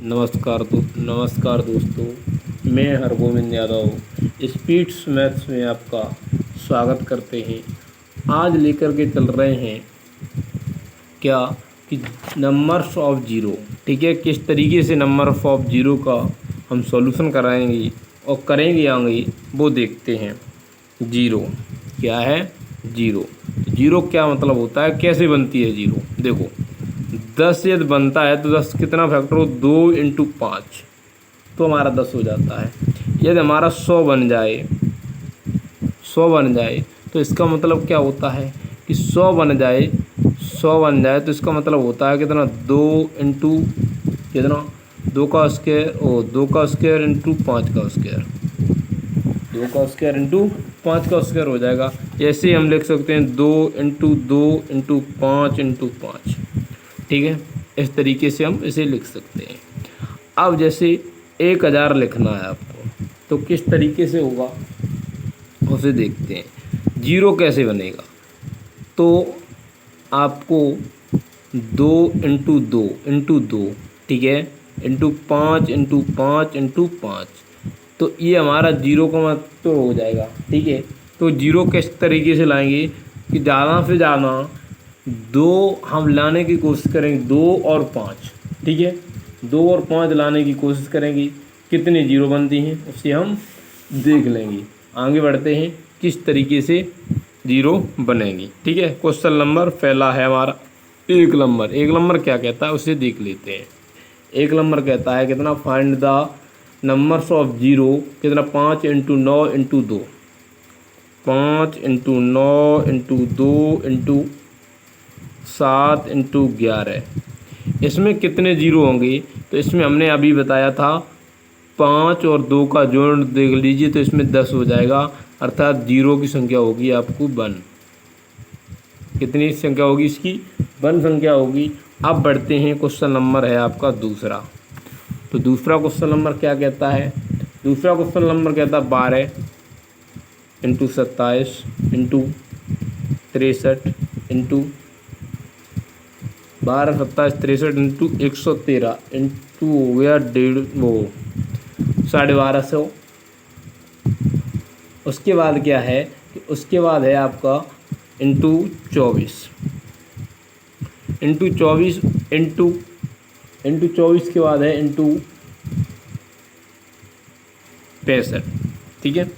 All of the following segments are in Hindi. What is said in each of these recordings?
नमस्कार दोस्तों, मैं हरगोविंद यादव स्पीड्स मैथ्स में आपका स्वागत करते हैं। आज लेकर के चल रहे हैं क्या कि नंबर्स ऑफ ज़ीरो। ठीक है, किस तरीके से नंबर्स ऑफ ज़ीरो का हम सॉल्यूशन कराएंगे और करेंगे आगे वो देखते हैं। ज़ीरो क्या है? ज़ीरो ज़ीरो क्या मतलब होता है, कैसे बनती है ज़ीरो? देखो, 10 यदि बनता है तो 10 कितना फैक्टर हो? 2 इंटू 5 तो हमारा 10 हो जाता है। यदि हमारा 100 बन जाए, 100 बन जाए तो इसका मतलब क्या होता है कि 100 बन जाए, 100 बन जाए तो इसका मतलब होता है कितना? 2 इंटू कितना? 2 का स्क्वायर, ओ 2 का स्क्वायर इंटू 5 का स्क्वायर, 2 का स्क्वायर इंटू 5 का स्क्वायर हो जाएगा। ऐसे हम लिख सकते हैं 2 इंटू 2 इंटू 5 इंटू 5। ठीक है, इस तरीके से हम इसे लिख सकते हैं। अब जैसे 1000 लिखना है आपको तो किस तरीके से होगा उसे देखते हैं। जीरो कैसे बनेगा? तो आपको 2 इंटू 2 इंटू 2, ठीक है, इंटू 5 इंटू 5 इंटू 5, तो ये हमारा जीरो का मतलब हो जाएगा। ठीक है, तो जीरो किस तरीके से लाएंगे कि ज़्यादा से ज़्यादा दो हम लाने की कोशिश करेंगे, 2 और 5। ठीक है, 2 और 5 लाने की कोशिश करेंगे। कितने जीरो बनती हैं उससे हम देख लेंगे। आगे बढ़ते हैं किस तरीके से जीरो बनेंगी। ठीक है, क्वेश्चन नंबर पहला है हमारा एक नंबर क्या कहता है उसे देख लेते हैं। एक नंबर कहता है कितना? Find the numbers of zero, कितना? 5 into 9 into 2, 5 into 9 into 2 into 7 into 11। इसमें कितने जीरो होंगे? तो इसमें हमने अभी बताया था 5 और 2 का जोड़ देख लीजिए तो इसमें 10 हो जाएगा, अर्थात जीरो की संख्या होगी आपको 1। कितनी संख्या होगी इसकी? 1 संख्या होगी। अब बढ़ते हैं, क्वेश्चन नंबर है आपका दूसरा। तो दूसरा क्वेश्चन नंबर क्या कहता है? दूसरा क्वेश्चन नंबर कहता है 12 into 27 into 63 into 12 27 63 into 113 into हो गया 1250। उसके बाद क्या है कि उसके बाद है आपका इंटू 24 इंटू 24 इंटू इंटू 24 के बाद है इंटू 65। ठीक है,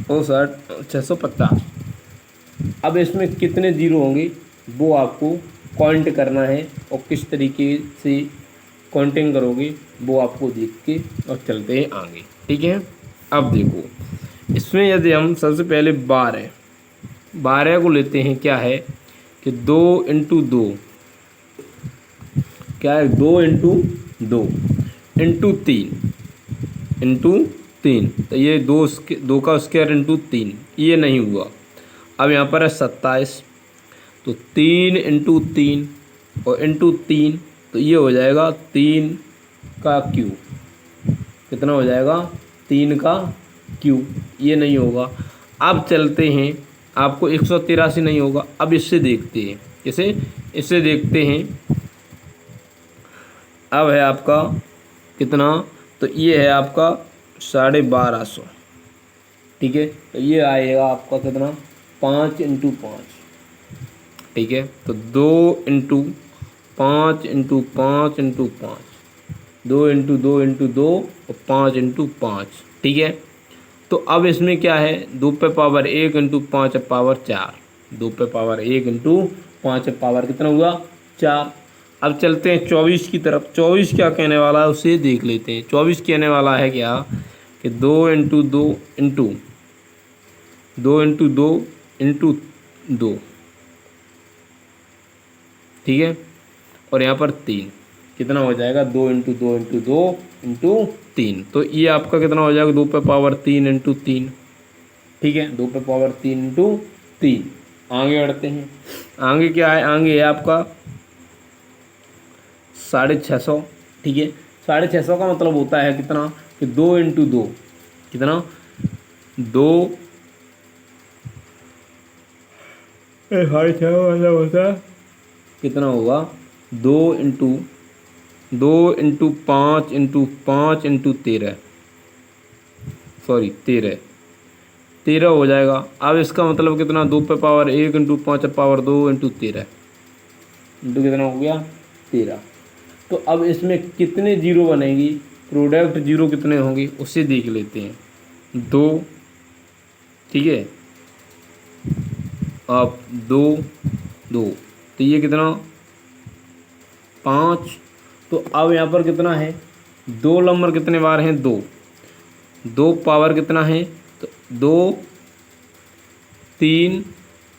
65 650। अब इसमें कितने जीरो होंगे वो आपको काउंट करना है, और किस तरीके से काउंटिंग करोगे वो आपको देख के और चलते हैं आगे। ठीक है, अब देखो, इसमें यदि हम सबसे पहले 12 को लेते हैं, क्या है कि 2 इंटू 2, क्या है? 2 इंटू 2 इंटू 3 तो ये 2 का स्क्वायर इंटू 3, ये नहीं हुआ। अब यहाँ पर है 27, तो 3 इंटू 3 और इंटू 3, तो ये हो जाएगा 3 का क्यूब। कितना हो जाएगा? 3 का क्यूब, ये नहीं होगा। अब चलते हैं, आपको 183 नहीं होगा। अब इससे देखते हैं, इससे देखते हैं। अब है आपका कितना? तो ये है आपका 1250। ठीक है, तो ये आएगा आपका कितना? 5 इंटू 5। ठीक है, तो 2 into 5 into 5 into 5, 2 into 2 into 2 और 5 इंटू 5। ठीक है, तो अब इसमें क्या है? 2 पे पावर 1 इंटू 5 पावर 4, 2 पे पावर 1 इंटू 5 पावर कितना हुआ? 4। अब चलते हैं 24 की तरफ। 24 क्या कहने वाला है उसे देख लेते हैं। 24 कहने वाला है क्या कि 2 इंटू 2 इंटू 2 इंटू 2 इंटू 2। ठीक है, और यहाँ पर 3, कितना हो जाएगा? 2 इंटू 2 इंटू 2 इंटू 3, तो ये आपका कितना हो जाएगा? 2 पे पावर 3 इंटू 3। ठीक है, 2 पे पावर 3 इंटू 3। आगे बढ़ते हैं। आगे क्या है? आगे है आपका 650। ठीक है, 650 का मतलब होता है कितना कि 2 इंटू 2, कितना? 2 650 मतलब होता है कितना होगा? 2 into 2 into 5 into 5 into 13, sorry 13 हो जाएगा। अब इसका मतलब कितना, 2 पे power 1 into 5 power 2 into 13 into कितना हो गया 13। तो अब इसमें कितने जीरो बनेगी, प्रोडक्ट जीरो कितने होंगे उससे देख लेते हैं। 2, ठीक है, अब 2 2, तो ये कितना 5। तो अब यहाँ पर कितना है, 2 नंबर कितने बार हैं, 2 2 पावर कितना है, तो 2 3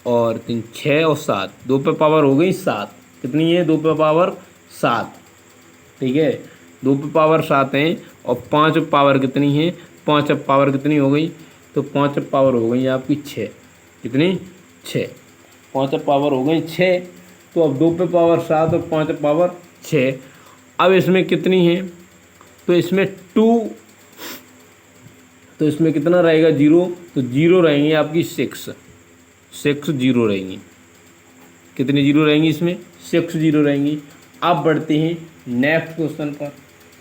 और 3 6 और 7, 2 पे पावर हो गई 7, कितनी है 2 पे पावर 7, ठीक है, 2 पे पावर 7 है। और 5 पावर कितनी है, 5 पावर कितनी हो गई, तो 5 पावर हो गई आपकी 6, कितनी 6, 5 पावर हो गई 6। तो अब 2 पे पावर 7 और 5 पावर 6। अब इसमें कितनी है, तो इसमें 2, तो इसमें कितना रहेगा जीरो, तो जीरो रहेंगी आपकी 6 जीरो रहेंगी, कितनी जीरो रहेंगी इसमें 6 जीरो रहेंगी। अब बढ़ते हैं नेक्स्ट क्वेश्चन पर।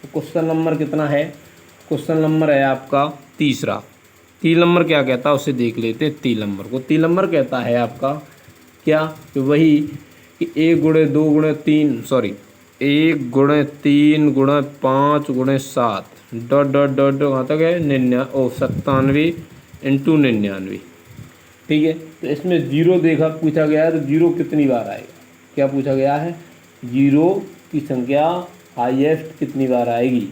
तो क्वेश्चन नंबर कितना है, क्वेश्चन नंबर है आपका तीसरा। 3 नंबर क्या कहता है उसे देख लेते हैं। 3 नंबर को 3 नंबर कहता है आपका क्या, कि वही कि 1 गुणे 2 गुणे 3, सॉरी 1 गुणे 3 गुणे 5 गुणे 7 डॉट डॉट डॉट कहाँ तक है 97 इंटू 99, ठीक है। तो इसमें जीरो देखा पूछा गया है, तो जीरो कितनी बार आएगा, क्या पूछा गया है, जीरो की संख्या हाईएस्ट कितनी बार आएगी।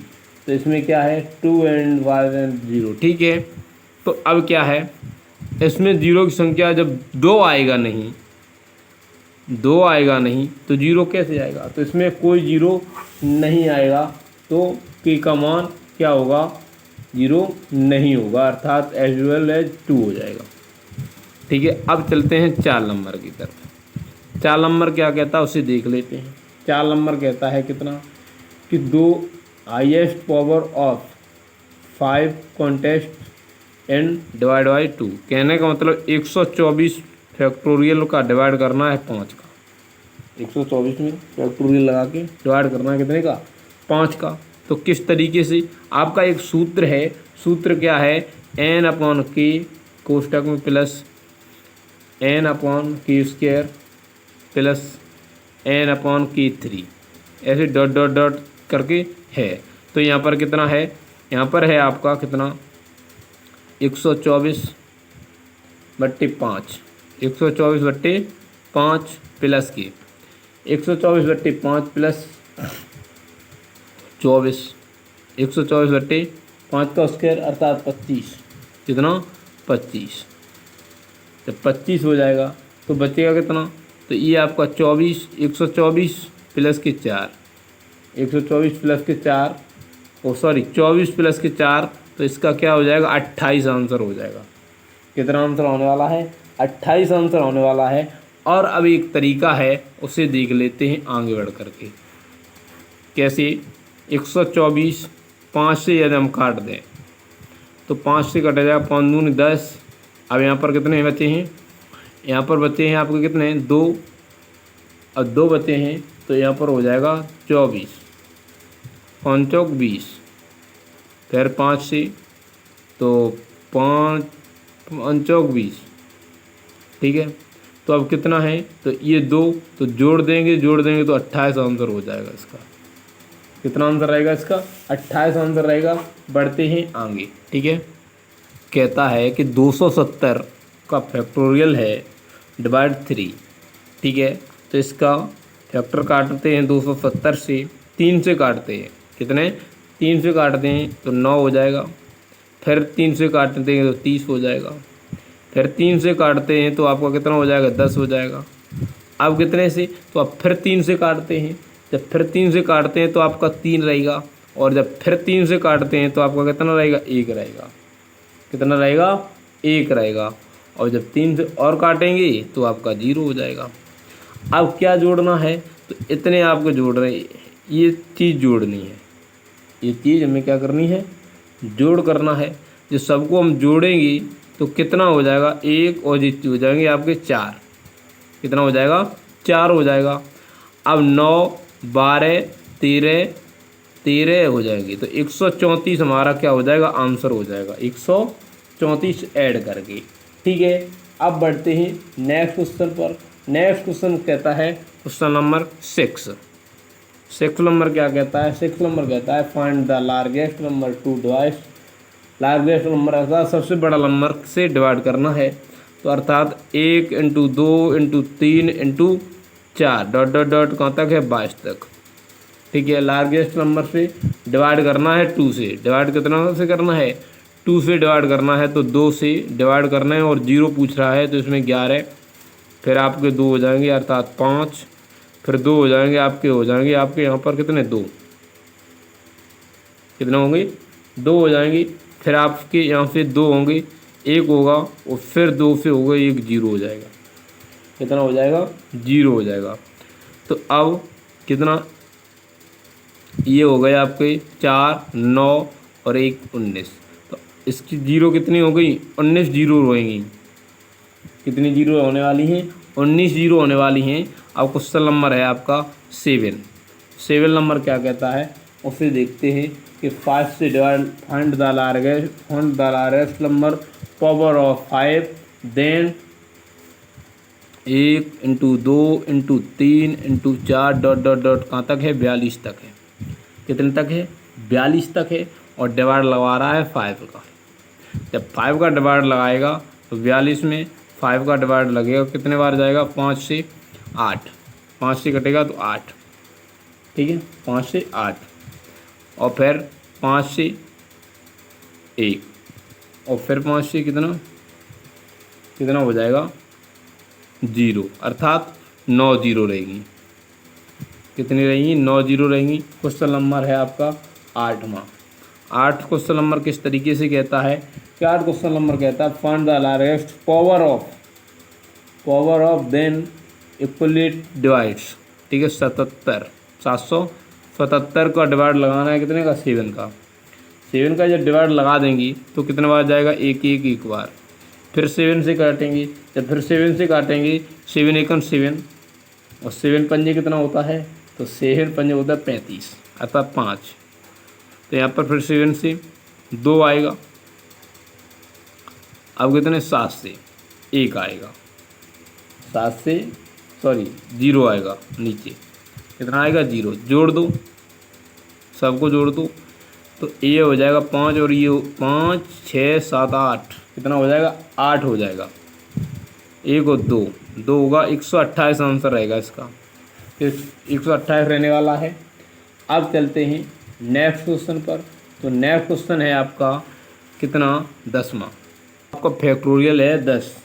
तो इसमें क्या है 2 एंड 5 एंड 0, ठीक है। तो अब क्या है, इसमें जीरो की संख्या जब 2 आएगा नहीं, 2 आएगा नहीं तो जीरो कैसे आएगा, तो इसमें कोई जीरो नहीं आएगा, तो के का मान क्या होगा, जीरो नहीं होगा, अर्थात एज वेल एज 2 हो जाएगा, ठीक है। अब चलते हैं 4 नंबर की तरफ। 4 नंबर क्या कहता है उसे देख लेते हैं। 4 नंबर कहता है कितना, कि 2 highest power of 5 contest and divide by 2, कहने का मतलब 124 फैक्टोरियल का डिवाइड करना है 5 का, 124 में फैक्टोरियल लगा के डिवाइड करना है कितने का, 5 का। तो किस तरीके से, आपका एक सूत्र है, सूत्र क्या है, n अपॉन के कोष्टक में प्लस n अपॉन के स्क्वायर प्लस n अपॉन के 3, ऐसे डॉट डॉट डॉट करके है। तो यहाँ पर कितना है, यहाँ पर है आपका कितना 124 बट्टे 5, 124 बट्टे 5 प्लस के 124 बट्टे 5 प्लस 24, 124 बट्टे 5 का स्क्वायर अर्थात 25, कितना 25, जब 25 हो जाएगा तो बचेगा कितना, तो ये आपका 24, 124 प्लस के 4, 124 प्लस के 4, ओ सॉरी 24 प्लस के 4, तो इसका क्या हो जाएगा 28 आंसर हो जाएगा। कितना आंसर होने वाला है, 28 आंसर होने वाला है। और अब एक तरीका है उसे देख लेते हैं आगे बढ़ करके। कैसे, 124 5 से यदि हम काट दें तो 5 से कटा जाएगा, 5 दूनी 10। अब यहाँ पर कितने बचे हैं, यहाँ पर बचे हैं आपके कितने 2, अब 2 बचे हैं तो यहाँ पर हो जाएगा 24, 5 चौक 20, फिर 5 से तो 5 चौक 20, ठीक है। तो अब कितना है, तो ये 2 तो जोड़ देंगे तो 28 आंसर हो जाएगा इसका। कितना आंसर रहेगा इसका, 28 आंसर रहेगा। बढ़ते हैं आगे, ठीक है। कहता है कि 270 का फैक्टोरियल है डिवाइड 3, ठीक है। तो इसका फैक्टर काटते हैं 270 से, 3 से काटते हैं, कितने 3 से काटते हैं तो 9 हो जाएगा, फिर 3 से काटते हैं तो 30 हो जाएगा, फिर 3 से काटते हैं तो आपका कितना हो जाएगा 10 हो जाएगा। अब कितने से, तो अब फिर 3 से काटते हैं, जब फिर 3 से काटते हैं तो आपका 3 रहेगा, और जब फिर 3 से काटते हैं तो आपका कितना रहेगा 1 रहेगा, कितना रहेगा 1 रहेगा। और जब 3 से और काटेंगे तो आपका 0 हो जाएगा। अब क्या जोड़ना है, तो इतने आपको जोड़ रहे, ये चीज़ जोड़नी है, ये चीज़ हमें क्या करनी है, जोड़ करना है। जो सबको हम जोड़ेंगे तो कितना हो जाएगा 1 और ये हो जाएंगे आपके 4, कितना हो जाएगा 4 हो जाएगा। अब 9 12 13 13 हो जाएंगी, तो 134 हमारा क्या हो जाएगा, आंसर हो जाएगा 134 ऐड करके। ठीक है, अब बढ़ते हैं नेक्स्ट क्वेश्चन पर। नेक्स्ट क्वेश्चन कहता है क्वेश्चन नंबर 6। 6 नंबर क्या कहता है, 6 नंबर कहता है find the largest number two divide. Largest number अर्थात सबसे बड़ा नंबर से डिवाइड करना है, तो अर्थात 1 into 2 into 3 into 4 dot dot dot कहाँ तक है, 22 तक। ठीक है, लार्जेस्ट नंबर से डिवाइड करना है 2 से। डिवाइड कितना से करना है, 2 से डिवाइड करना है, तो 2 से डिवाइड करना है और 0 पूछ रहा है, तो इसमें 11, फिर आपके 2 हो जाएंगे अर्थात 5, फिर 2 हो जाएंगे आपके यहाँ पर कितने, 2 कितने होंगे, 2 हो जाएंगे। फिर आपके यहाँ से 2 होंगे, 1 होगा और फिर 2 से होगा 1, 0 हो जाएगा। कितना हो जाएगा, 0 हो जाएगा। तो अब कितना, ये हो गए आपके 4, 9 और 1, 19। तो इसकी 0 कितनी हो गई, 19 0 रहेंगी। कितनी 0 होने वाली हैं, 19 0 होने वाली हैं। अब क्वेश्चन नंबर है आपका 7। 7 नंबर क्या कहता है, उसे देखते हैं कि 5 से divide find the largest number power of 5, then 1 into 2 into 3 into 4 dot dot dot कहाँ तक है, 42 तक है। कितने तक है, 42 तक है, और डिवाइड लगवा रहा है 5 का। जब 5 का डिवाइड लगाएगा तो 42 में 5 का डिवाइड लगेगा, कितने बार जाएगा, 5 से 8, 5 से कटेगा तो 8। ठीक है, 5 से 8, और फिर 5 से 1, और फिर 5 से कितना कितना हो जाएगा, 0, अर्थात 9 0 रहेगी। कितनी रहेंगी, 9 0 रहेंगी। क्वेश्चन नंबर है आपका 8वां। 8 क्वेश्चन नंबर किस तरीके से कहता है कि 8 क्वेश्चन नंबर कहता है find the largest power of then equally divides. ठीक है, 777 का डिवाइड लगाना है, कितने का, 7 का। 7 का जब डिवाइड लगा देंगी तो कितने बार जाएगा, 1 1 1 बार। फिर 7 से काटेंगे, जब फिर 7 से काटेंगे, 7 1 7, और 7 पंजे कितना होता है, तो 7 पंजे होता है 35, अर्थात 5। तो यहाँ पर फिर 7 से 2 आएगा। अब कितने, 7 से 1 आएगा, 7 से 0 आएगा, नीचे कितना आएगा, 0। जोड़ दो, सबको जोड़ दो, तो ये हो जाएगा 5 और ये 5 6 7 8, कितना हो जाएगा, 8 हो जाएगा। 1 और 2 होगा, 128 आंसर रहेगा इसका। 128 रहने वाला है। अब चलते हैं नेक्स्ट क्वेश्चन पर। तो नेक्स्ट क्वेश्चन है आपका कितना, 10वां। आपका फैक्टोरियल है 10।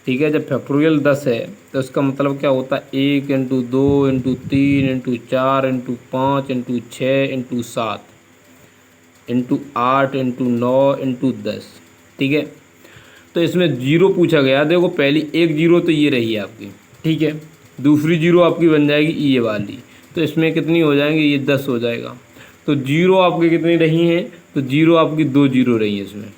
ठीक है, जब फैक्टोरियल 10 है तो इसका मतलब क्या होता है, 1 into 2 into 3 into 4 into 5 into 6 into 7 into 8 into 9 into 10। ठीक है, तो इसमें 0 पूछा गया। देखो पहली एक 0 तो ये रही है आपकी। ठीक है, दूसरी 0 आपकी बन जाएगी ये वाली, तो इसमें कितनी हो जाएंगी, ये 10 हो जाएगा। तो 0 आपकी कितनी रही हैं, तो 0 आपकी 2 0 रही है इसमें।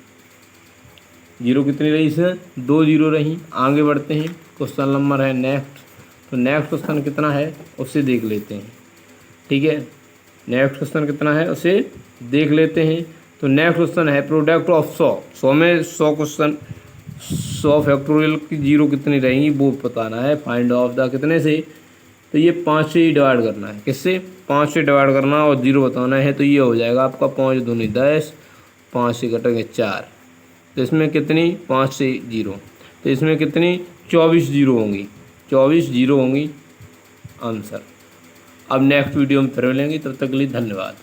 0 कितनी रही, इसमें 2 0 रही। आगे बढ़ते हैं, क्वेश्चन नंबर है नेक्स्ट। तो नेक्स्ट क्वेश्चन कितना है उसे देख लेते हैं। ठीक है, नेक्स्ट क्वेश्चन कितना है उसे देख लेते हैं। तो नेक्स्ट क्वेश्चन है प्रोडक्ट ऑफ 100 में 100 क्वेश्चन 100 फैक्टोरियल की 0 कितनी रहेंगी वो बताना है। फाइंड ऑफ द कितने से, तो ये 5 से ही डिवाइड करना है। किससे, 5 से डिवाइड करना और 0 बताना है। तो ये हो जाएगा आपका 5 दूनी 10, 5 से कटेंगे 4, तो इसमें कितनी, 5 से 0, तो इसमें कितनी 24 0 होंगी, 24 0 होंगी आंसर। अब नेक्स्ट वीडियो में फिर मिलेंगे, तब तक के लिए धन्यवाद।